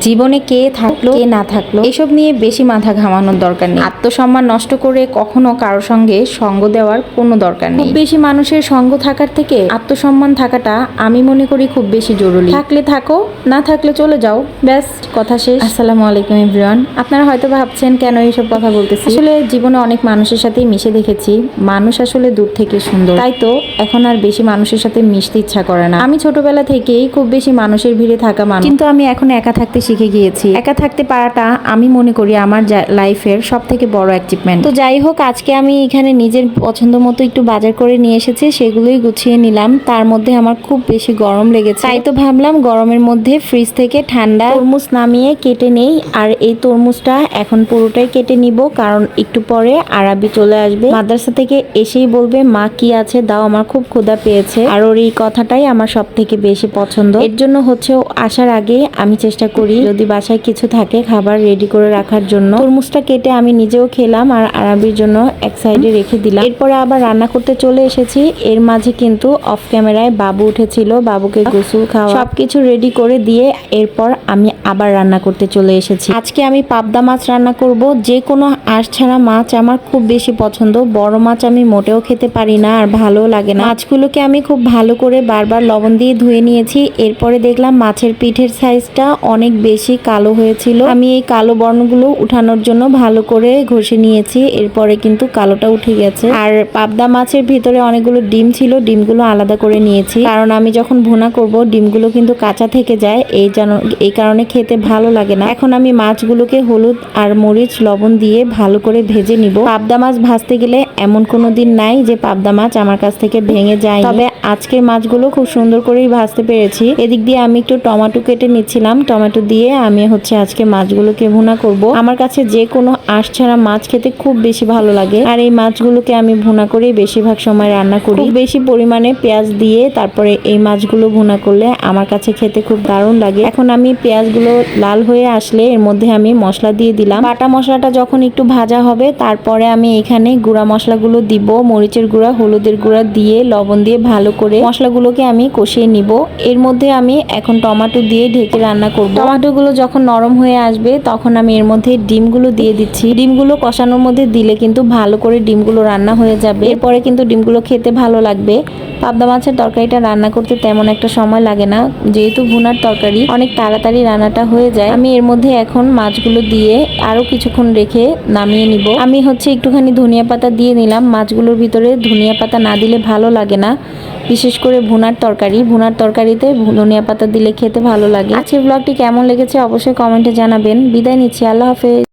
জীবনে কে থাকলো কে না থাকলো এসব নিয়ে বেশি মাথা ঘামানোর দরকার নেই। আত্মসম্মান নষ্ট করে কখনো কারো সঙ্গে সঙ্গ দেওয়ার কোনো দরকার নেই। খুব বেশি মানুষের সঙ্গ থাকার থেকে আত্মসম্মান থাকাটা আমি মনে করি খুব বেশি জরুরি। থাকলে থাকো, না থাকলে চলে যাও, ব্যাস কথা শেষ। আসসালামু আলাইকুম এভরিওয়ান। আপনারা হয়তো ভাবছেন কেন এইসব কথা বলতেছি। আসলে জীবনে অনেক মানুষের সাথেই মিশে দেখেছি, মানুষ আসলে দূর থেকে সুন্দর, তাই তো এখন আর বেশি মানুষের সাথে মিশতে ইচ্ছা করে না। আমি ছোটবেলা থেকেই খুব বেশি মানুষের ভিড়ে থাকা মানুষ, কিন্তু আমি এখন একা থাকতে শিখে গিয়েছি। একা থাকতে পারাটা আমি মনে করি আমার লাইফের সব থেকে বড় অ্যাচিভমেন্ট। তো যাই হোক, আজকে আমি এখানে নিজের পছন্দ মতো একটু বাজার করে নিয়ে এসেছি, সেগুলোই গুছিয়ে নিলাম। তার মধ্যে আমার খুব বেশি গরম লেগেছে, তাই তো ভাবলাম গরমের মধ্যে ফ্রিজ থেকে ঠান্ডা তরমুজ নামিয়ে কেটে নেই। আর এই তরমুজটা এখন পুরোটাই কেটে নিব, কারণ একটু পরে আরাবি চলে আসবে মাদ্রাসা থেকে, এসেই বলবে মা কি আছে দাও, আমার খুব ক্ষুধা পেয়েছে। আর ওর এই কথাটাই আমার সব থেকে বেশি পছন্দ। এর জন্য হচ্ছে আসার আগে আমি চেষ্টা করি যদি বাসায় কিছু থাকে খাবার রেডি করে রাখার জন্য। তরমুজটা কেটে আমি নিজেও খেলাম আর আরাবির জন্য এক সাইডে রেখে দিলাম। এরপরে আবার রান্না করতে চলে এসেছি। এর মাঝে কিন্তু অফ ক্যামেরায় বাবু উঠেছিল, বাবুকে গোসল খাওয়া সবকিছু রেডি করে দিয়ে এরপর আমি আবার রান্না করতে চলে এসেছি। আজকে আমি পাবদা মাছ রান্না করব। যে কোনো আঁশ ছাড়া মাছ আমার খুব বেশি পছন্দ। বড় মাছ আমি মোটেও খেতে পারি না আর ভালো লাগে না। মাছগুলোকে আমি খুব ভালো করে বারবার লবণ দিয়ে ধুয়ে নিয়েছি। এরপরে দেখলাম মাছের পিঠের সাইজটা অনেক বেশি কালো হয়েছিল। আমি এই কালো বর্ণগুলো উঠানোর জন্য ভালো করে ঘষে নিয়েছি। এরপরে কিন্তু কালোটা উঠে গেছে। আর পাবদা মাছের ভিতরে অনেকগুলো ডিম ছিল, ডিমগুলো আলাদা করে নিয়েছি, কারণ আমি যখন ভুনা করব ডিমগুলো কিন্তু কাঁচা থেকে যায়, এই কারণে খেতে ভালো লাগে না। এখন আমি মাছগুলোকে হলুদ আর মরিচ লবণ দিয়ে ভালো করে ভেজে নিব। পাবদা মাছ ভাজতে গেলে এমন কোনো দিন নাই যে পাবদা মাছ আমার কাছ থেকে ভেঙে যায়, তবে আজকের মাছগুলো খুব সুন্দর করেই ভাজতে পেরেছি। এদিক দিয়ে আমি একটু টমেটো কেটে নিচ্ছিলাম, টমেটো দিয়ে আমি হচ্ছে আজকে মাছগুলোকে ভুনা করব। আমার কাছে যে কোনো আঁশ ছাড়া মাছ খেতে খুব বেশি ভালো লাগে, আর এই মাছগুলোকে আমি ভুনা করে বেশিরভাগ সময় রান্না করি। খুব বেশি পরিমাণে পেঁয়াজ দিয়ে তারপরে এই মাছগুলো ভুনা করলে আমার কাছে খেতে খুব দারুণ লাগে। এখন আমি পেঁয়াজগুলো লাল হয়ে আসলে এর মধ্যে আমি মশলা দিয়ে দিলাম। বাটা মশলাটা যখন একটু ভাজা হবে তারপরে আমি এখানে গুঁড়া মশলাগুলো দিব, মরিচের গুঁড়া, হলুদের গুঁড়া দিয়ে লবণ দিয়ে ভালো করে মশলাগুলোকে আমি কষিয়ে নিব। এর মধ্যে আমি এখন টমেটো দিয়ে ঢেকে রান্না করব। টমেটোগুলো যখন নরম হয়ে আসবে তখন আমি এর মধ্যে ডিমগুলো দিয়ে দিচ্ছি। ডিমগুলো কষানোর মধ্যে দিলে কিন্তু ভালো করে ডিমগুলো রান্না হয়ে যাবে, এরপরে কিন্তু ডিমগুলো খেতে ভালো লাগবে। পাবদা মাছের তরকারিটা রান্না করতে তেমন একটা সময় লাগে না, যেহেতু ভুনার তরকারি অনেক তাড়াতাড়ি রান্নাটা হয়ে যায়। আমি এর মধ্যে এখন মাছগুলো দিয়ে আরো কিছুক্ষণ রেখে নামিয়ে নিব। আমি হচ্ছে একটুখানি ধনিয়া পাতা দিয়ে নিলাম। মাছগুলোর ভিতরে ধনিয়া পাতা না দিলে ভালো লাগে না, বিশেষ করে ভুনার তরকারিতে ধনিয়া পাতা দিলে খেতে ভালো লাগে। আজকের ব্লগটি কেমন লেগেছে অবশ্যই কমেন্টে জানাবেন। বিদায় নিচ্ছি, আল্লাহ হাফেজ।